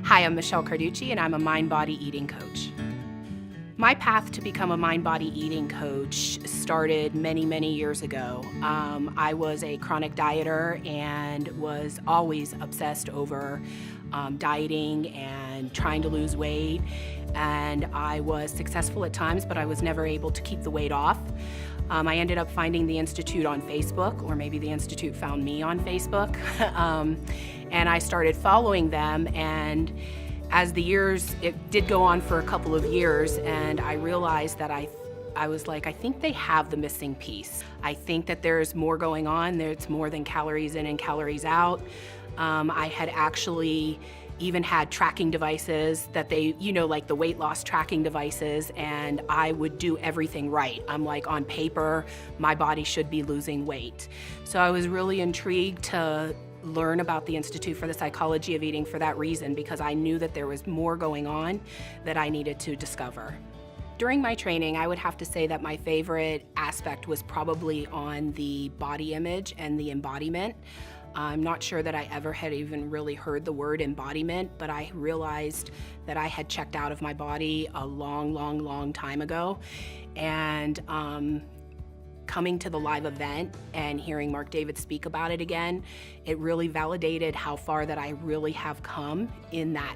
Hi, I'm Michele Carducci, and I'm a mind-body eating coach. My path to become a mind-body eating coach started many, many years ago. I was a chronic dieter and was always obsessed over dieting and trying to lose weight. And I was successful at times, but I was never able to keep the weight off. I ended up finding the Institute on Facebook, or maybe the Institute found me on Facebook. And I started following them, and as the years, it did go on for a couple of years, and I realized that I was like, I think they have the missing piece. I think that there's more going on. There's more than calories in and calories out. I had actually even had tracking devices that they, like the weight loss tracking devices, and I would do everything right. I'm like, on paper, my body should be losing weight. So I was really intrigued to learn about the Institute for the Psychology of Eating for that reason, because I knew that there was more going on that I needed to discover. During my training, I would have to say that my favorite aspect was probably on the body image and the embodiment. I'm not sure that I ever had even really heard the word embodiment, but I realized that I had checked out of my body a long, long, long time ago. And coming to the live event and hearing Mark David speak about it again, it really validated how far that I really have come in that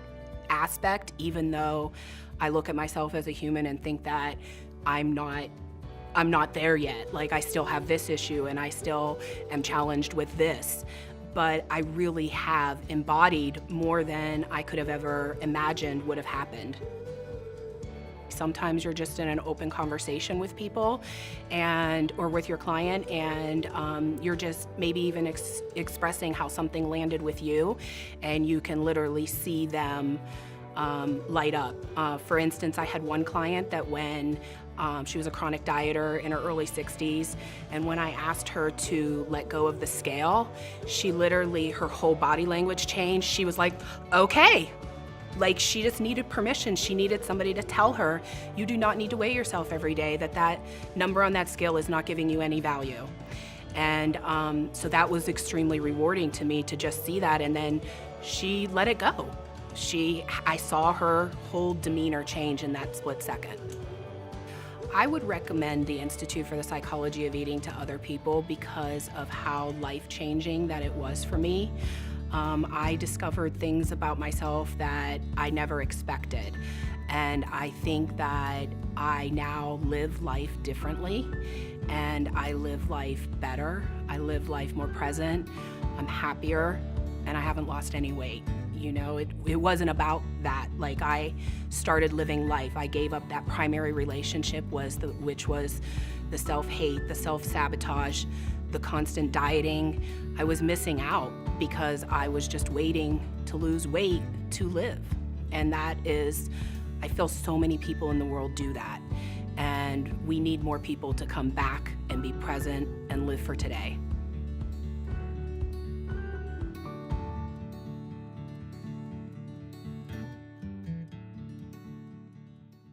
aspect, even though I look at myself as a human and think that I'm not there yet. Like, I still have this issue and I still am challenged with this. But I really have embodied more than I could have ever imagined would have happened. Sometimes you're just in an open conversation with people or with your client, and you're just maybe even expressing how something landed with you, and you can literally see them light up. For instance, I had one client that when she was a chronic dieter in her early 60s, and when I asked her to let go of the scale, she literally, her whole body language changed. She was like, okay. Like, she just needed permission. She needed somebody to tell her, you do not need to weigh yourself every day, that number on that scale is not giving you any value. And so that was extremely rewarding to me to just see that, and then she let it go. I saw her whole demeanor change in that split second. I would recommend the Institute for the Psychology of Eating to other people because of how life-changing that it was for me. I discovered things about myself that I never expected. And I think that I now live life differently, and I live life better. I live life more present. I'm happier, and I haven't lost any weight. It wasn't about that. Like, I started living life. I gave up that primary relationship, which was the self-hate, the self-sabotage, the constant dieting. I was missing out because I was just waiting to lose weight to live. And that is, I feel so many people in the world do that. And we need more people to come back and be present and live for today.